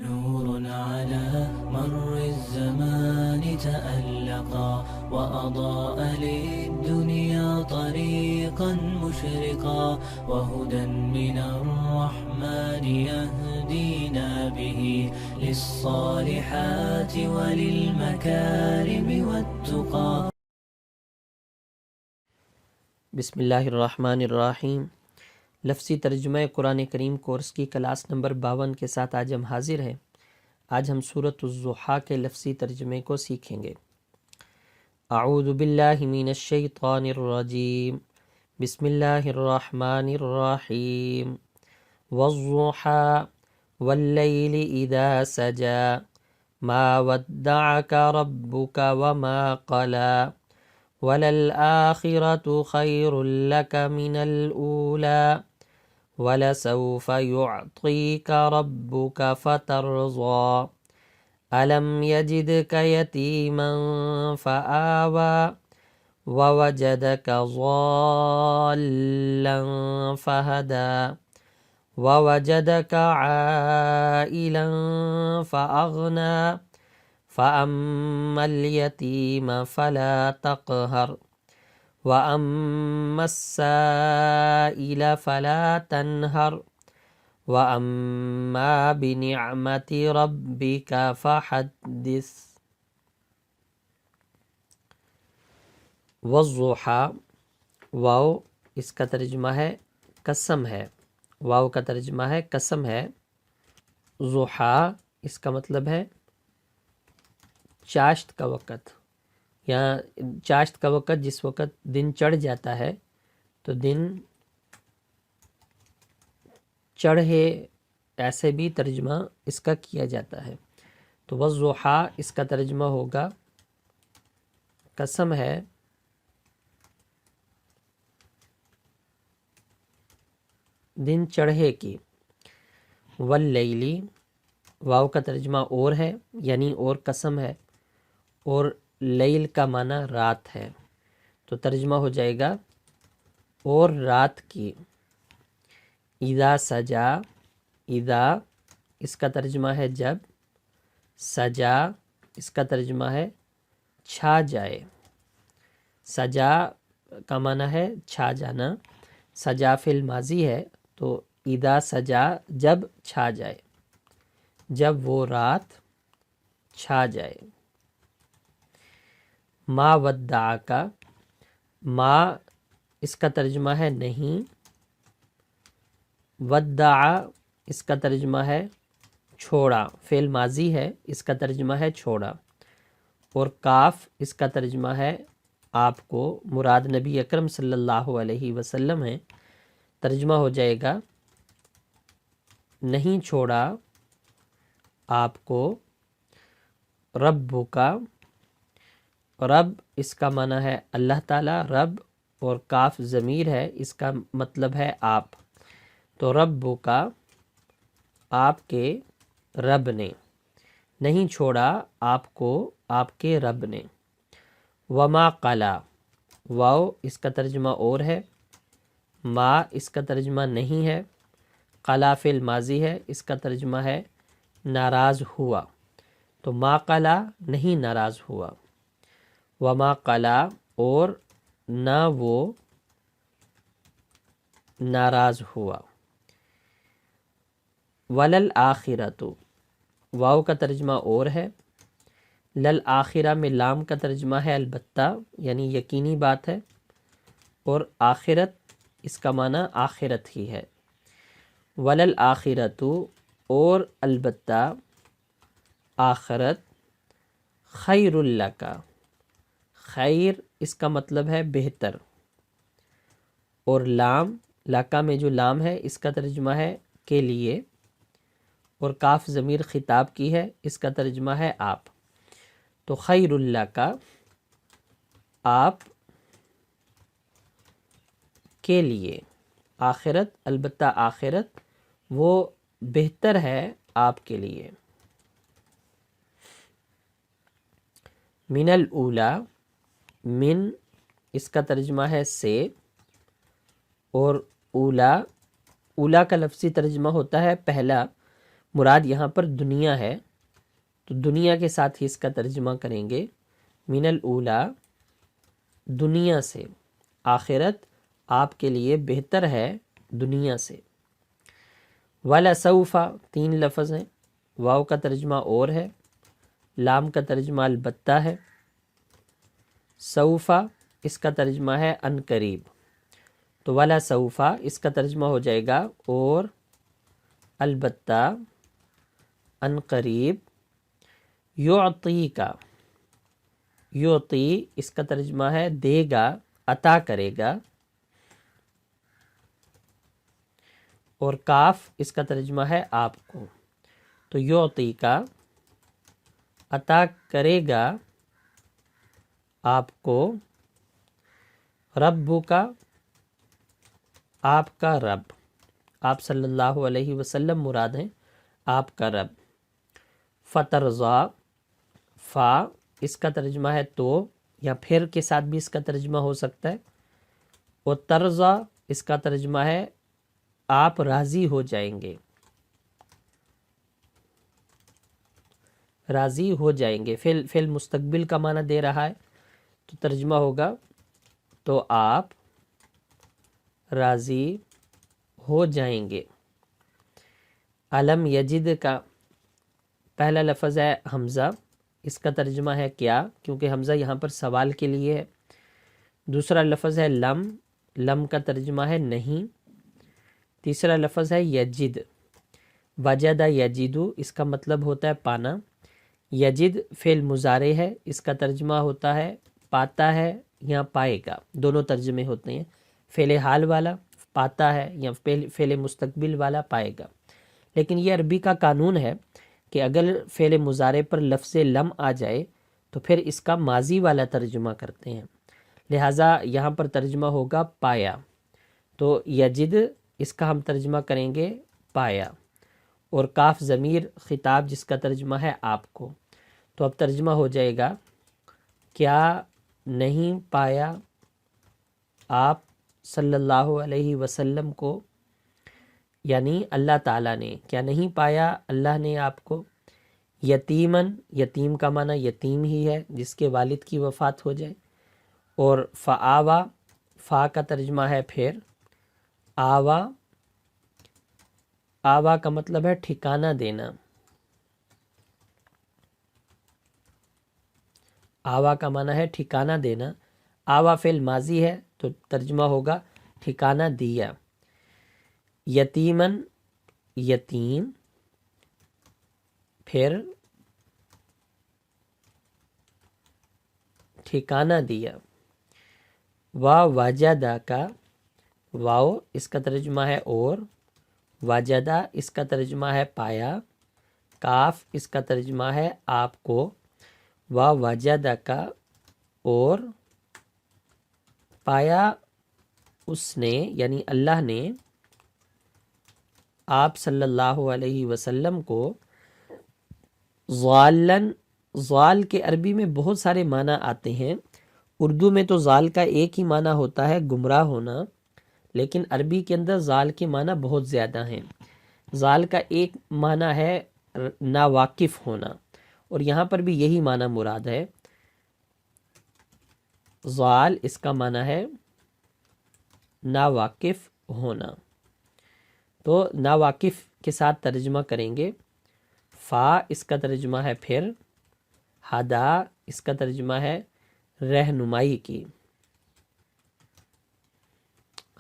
نور على مر الزمان تألقا وأضاء للدنيا طريقا مشرقا وهدى من الرحمن يهدينا به للصالحات وللمكارم والتقى. بسم اللہ الرحمن الرحیم. لفظی ترجمہ قرآن کریم کورس کی کلاس نمبر 52 کے ساتھ آج ہم حاضر ہیں. آج ہم سورۃ الضحیٰ کے لفظی ترجمے کو سیکھیں گے. اعوذ باللہ من الشیطان الرجیم. بسم اللہ الرحمن الرحیم. والضحیٰ واللیل اذا سجا ما ودعک ربک وما قلی وَلَلْآخِرَةُ خَيْرٌ لَكَ مِنَ الْأُولَى وَلَسَوْفَ يُعْطِيكَ رَبُّكَ فَتَرْضَى أَلَمْ يَجِدْكَ يَتِيمًا فَآوَى وَوَجَدَكَ ضَالًّا فَهَدَى وَوَجَدَكَ عَائِلًا فَأَغْنَى فَأَمَّا الْيَتِيمَ فَلَا تَقْهَرْ وَأَمَّا السَّائِلَ فَلَا تَنْهَرْ وَأَمَّا بِنِعْمَةِ رَبِّكَ فَحَدِّثْ. والضحیٰ، واو اس کا ترجمہ ہے قسم ہے. واو کا ترجمہ ہے قسم ہے. ضحیٰ اس کا مطلب ہے چاشت کا وقت، یا چاشت کا وقت جس وقت دن چڑھ جاتا ہے تو دن چڑھے، ایسے بھی ترجمہ اس کا کیا جاتا ہے. تو والضحیٰ اس کا ترجمہ ہوگا قسم ہے دن چڑھے کی. واللیلی، واو کا ترجمہ اور ہے یعنی اور قسم ہے، اور لیل کا معنی رات ہے، تو ترجمہ ہو جائے گا اور رات کی. اذا سجا، اذا اس کا ترجمہ ہے جب، سجا اس کا ترجمہ ہے چھا جائے. سجا کا معنی ہے چھا جانا، سجا فعل ماضی ہے، تو اذا سجا جب چھا جائے، جب وہ رات چھا جائے. ما ودعک، ما اس کا ترجمہ ہے نہیں، ودع اس کا ترجمہ ہے چھوڑا، فعل ماضی ہے، اس کا ترجمہ ہے چھوڑا، اور کاف اس کا ترجمہ ہے آپ کو، مراد نبی اکرم صلی اللہ علیہ وسلم ہے. ترجمہ ہو جائے گا نہیں چھوڑا آپ کو رب کا. رب اس کا معنی ہے اللہ تعالی، رب اور کاف ضمیر ہے، اس کا مطلب ہے آپ. تو رب کا آپ کے رب نے، نہیں چھوڑا آپ کو آپ کے رب نے. وما قلا، واو اس کا ترجمہ اور ہے، ما اس کا ترجمہ نہیں ہے، قلا فعل ماضی ہے، اس کا ترجمہ ہے ناراض ہوا، تو ما قلا نہیں ناراض ہوا. وما قلا اور نہ وہ ناراض ہوا. وللآخرۃ، واو کا ترجمہ اور ہے، للآخرہ میں لام کا ترجمہ ہے البتہ یعنی یقینی بات ہے، اور آخرت اس کا معنی آخرت ہی ہے. وللآخرۃ اور البتہ آخرت، خیر لک، خیر اس کا مطلب ہے بہتر، اور لام لکا میں جو لام ہے اس کا ترجمہ ہے کے لیے، اور کاف ضمیر خطاب کی ہے، اس کا ترجمہ ہے آپ. تو خیر لک آپ کے لیے، آخرت البتہ آخرت وہ بہتر ہے آپ کے لیے. من الاولی، من اس کا ترجمہ ہے سے، اور اولا، اولا کا لفظی ترجمہ ہوتا ہے پہلا، مراد یہاں پر دنیا ہے، تو دنیا کے ساتھ ہی اس کا ترجمہ کریں گے، من الاولا، دنیا سے، آخرت آپ کے لیے بہتر ہے دنیا سے۔ وَلَسَوْفَ، 3 لفظ ہیں، واو کا ترجمہ اور ہے، لام کا ترجمہ البتہ ہے، سوفا اس کا ترجمہ ہے ان قریب، تو ولا سوفا اس کا ترجمہ ہو جائے گا اور، البتہ، ان قریب، یعطی کا، یعطی اس کا ترجمہ ہے دے گا، عطا کرے گا، اور کاف اس کا ترجمہ ہے آپ کو، تو یعطی کا، عطا کرے گا آپ کو، رب کا، آپ کا رب، آپ صلی اللہ علیہ وسلم مراد ہیں، آپ کا رب۔ فترضا، فا اس کا ترجمہ ہے تو، یا پھر کے ساتھ بھی اس کا ترجمہ ہو سکتا ہے، اور ترضا اس کا ترجمہ ہے آپ راضی ہو جائیں گے، راضی ہو جائیں گے، فعل مستقبل کا معنی دے رہا ہے، تو ترجمہ ہوگا تو آپ راضی ہو جائیں گے۔ علم یجد کا پہلا لفظ ہے حمزہ، اس کا ترجمہ ہے کیا، کیونکہ حمزہ یہاں پر سوال کے لیے ہے۔ دوسرا لفظ ہے لم، لم کا ترجمہ ہے نہیں۔ تیسرا لفظ ہے یجد، وجد یجدو اس کا مطلب ہوتا ہے پانا۔ یجد فعل مضارع ہے، اس کا ترجمہ ہوتا ہے پاتا ہے یا پائے گا، دونوں ترجمے ہوتے ہیں، فعل حال والا پاتا ہے یا فعل مستقبل والا پائے گا۔ لیکن یہ عربی کا قانون ہے کہ اگر فعل مضارع پر لفظ لم آ جائے تو پھر اس کا ماضی والا ترجمہ کرتے ہیں، لہٰذا یہاں پر ترجمہ ہوگا پایا، تو یجد اس کا ہم ترجمہ کریں گے پایا، اور کاف ضمیر خطاب جس کا ترجمہ ہے آپ کو، تو اب ترجمہ ہو جائے گا کیا نہیں پایا آپ صلی اللہ علیہ وسلم کو، یعنی اللہ تعالیٰ نے، کیا نہیں پایا اللہ نے آپ کو، یتیمن، یتیم کا معنی یتیم ہی ہے جس کے والد کی وفات ہو جائے، اور فآوا، فا کا ترجمہ ہے پھر، آوا، آوا کا مطلب ہے ٹھکانہ دینا، آوا کا معنی ہے ٹھکانہ دینا، آوا فعل ماضی ہے تو ترجمہ ہوگا ٹھکانہ دیا۔ یتیمن، یتیم، پھر ٹھکانہ دیا۔ وجدہ کا، واو اس کا ترجمہ ہے اور، وجدہ اس کا ترجمہ ہے پایا، کاف اس کا ترجمہ ہے آپ کو، وجدہ کا، اور پایا اس نے یعنی اللہ نے آپ صلی اللہ علیہ وسلم کو، ضالن، ضال کے عربی میں بہت سارے معنی آتے ہیں، اردو میں تو ضال کا ایک ہی معنی ہوتا ہے گمراہ ہونا، لیکن عربی کے اندر ضال کے معنی بہت زیادہ ہیں۔ ضال کا ایک معنی ہے ناواقف ہونا، اور یہاں پر بھی یہی معنی مراد ہے، ضال اس کا معنی ہے ناواقف ہونا، تو ناواقف کے ساتھ ترجمہ کریں گے۔ فا اس کا ترجمہ ہے پھر، ہدا اس کا ترجمہ ہے رہنمائی کی،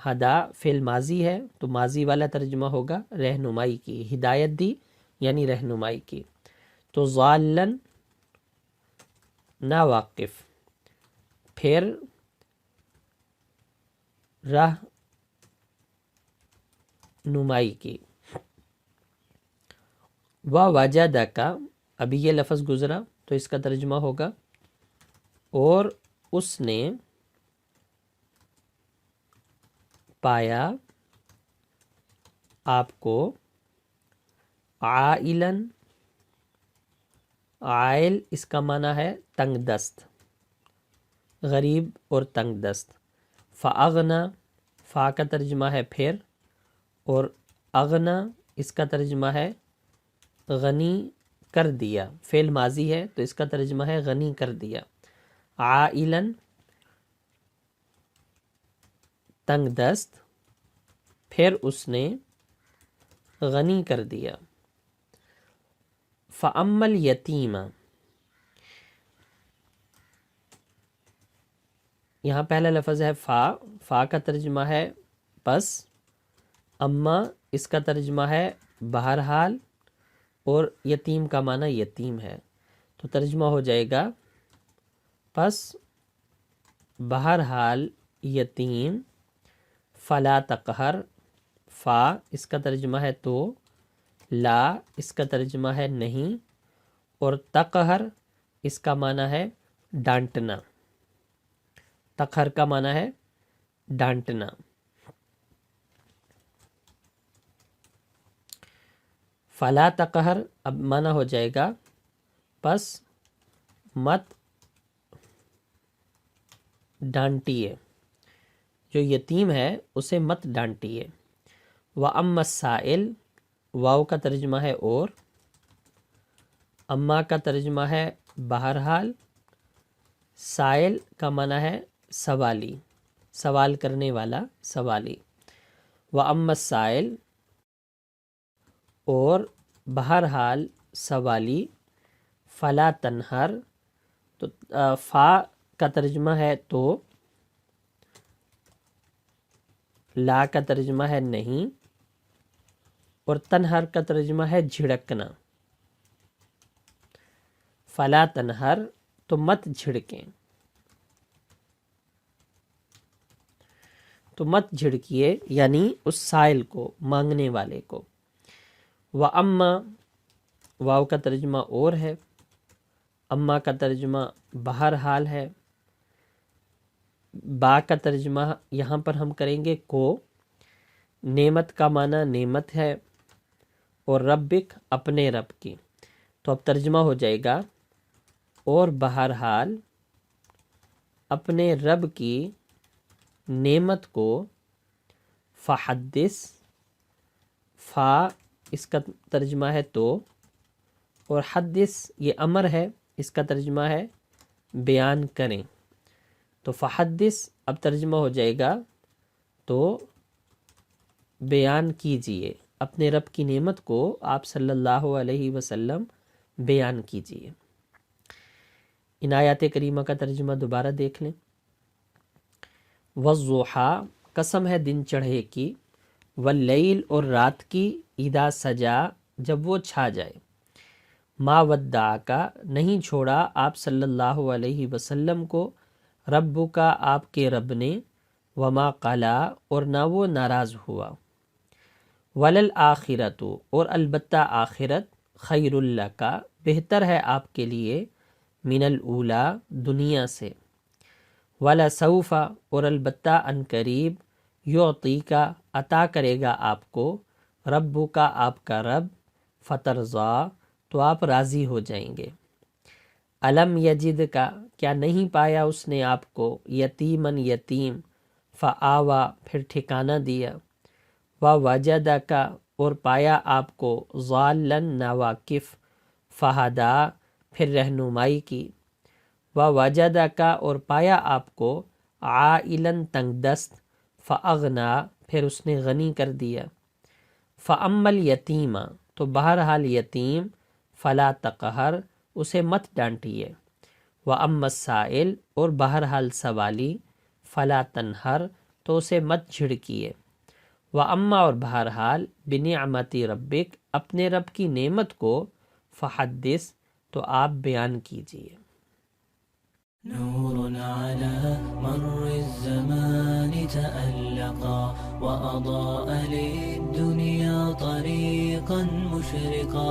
ہدا فعل ماضی ہے تو ماضی والا ترجمہ ہوگا رہنمائی کی، ہدایت دی یعنی رہنمائی کی، تو ضالن ناواقف، پھر راہ نمائی کی۔ وجدہ کا، ابھی یہ لفظ گزرا تو اس کا ترجمہ ہوگا اور اس نے پایا آپ کو، عائلن، عائل اس کا معنی ہے تنگ دست، غریب اور تنگ دست۔ فاغنا، فا کا ترجمہ ہے پھر، اور اغنا اس کا ترجمہ ہے غنی کر دیا، فعل ماضی ہے تو اس کا ترجمہ ہے غنی کر دیا. عائلاً تنگ دست، پھر اس نے غنی کر دیا. فَأَمَّا الْيَتِيمَ، یہاں پہلا لفظ ہے فا کا ترجمہ ہے پس، اما اس کا ترجمہ ہے بہرحال، اور یتیم کا معنی یتیم ہے، تو ترجمہ ہو جائے گا پس بہرحال یتیم. فلا تقہر، فا اس کا ترجمہ ہے تو، لا اس کا ترجمہ ہے نہیں، اور تقہر اس کا معنی ہے ڈانٹنا. تقہر کا معنی ہے ڈانٹنا. فلا تقہر اب معنی ہو جائے گا پس مت ڈانٹیے، جو یتیم ہے اسے مت ڈانٹیے. وَأَمَّا السَّائِلُ، واو کا ترجمہ ہے اور، اما کا ترجمہ ہے بہرحال، سائل کا معنی ہے سوالی، سوال کرنے والا، سوالی. وَأَمَّا السَّائِلُ، اور بہرحال سوالی. فلا تنہر، تو فا کا ترجمہ ہے تو، لا کا ترجمہ ہے نہیں، اور تنہر کا ترجمہ ہے جھڑکنا. فلا تنہر تو مت جھڑکیں، تو مت جھڑکیے یعنی اس سائل کو، مانگنے والے کو. وَأَمَّا، واو کا ترجمہ اور ہے، اما کا ترجمہ بہرحال ہے، با کا ترجمہ یہاں پر ہم کریں گے کو. نعمت کا معنی نعمت ہے، اور ربک اپنے رب کی، تو اب ترجمہ ہو جائے گا اور بہرحال اپنے رب کی نعمت کو. فحدث، فا اس کا ترجمہ ہے تو، اور حدث یہ امر ہے، اس کا ترجمہ ہے بیان کریں. تو فحدث اب ترجمہ ہو جائے گا تو بیان کیجئے، اپنے رب کی نعمت کو آپ صلی اللہ علیہ وسلم بیان کیجئے. ان آیات کریمہ کا ترجمہ دوبارہ دیکھ لیں. والضحیٰ، قسم ہے دن چڑھے کی، واللیل اور رات کی، اذا سجا جب وہ چھا جائے. ما ودعک، نہیں چھوڑا آپ صلی اللہ علیہ وسلم کو، ربک آپ کے رب نے، وما قلا اور نہ وہ ناراض ہوا. وللآخرۃ اور البتہ آخرت، خیر لک بہتر ہے آپ کے لیے، من الاولی دنیا سے. ولسوف اور البتہ ان قریب، یعطیک عطا کرے گا آپ کو، ربک آپ کا رب، فترضی تو آپ راضی ہو جائیں گے. الم یجد کا، کیا نہیں پایا اس نے آپ کو، یتیمن یتیم، فآوا پھر ٹھکانہ دیا. ووجدک اور پایا آپ کو، ضالن ناواقف، فہدا پھر رہنمائی کی. ووجدک اور پایا آپ کو، عائلاً تنگ دست، فاغنا پھر اس نے غنی کر دیا. فاما الیتیم تو بہرحال یتیم، فلا تقہر اسے مت ڈانٹیے. واما السائل اور بہرحال سوالی، فلا تنہر تو اسے مت جھڑکیے. واما اور بہرحال بنعمت ربک اپنے رب کی نعمت کو، فحدث تو آپ بیان کیجیے. نور على مر الزمان تألقا وأضاء للدنيا طريقا مشرقا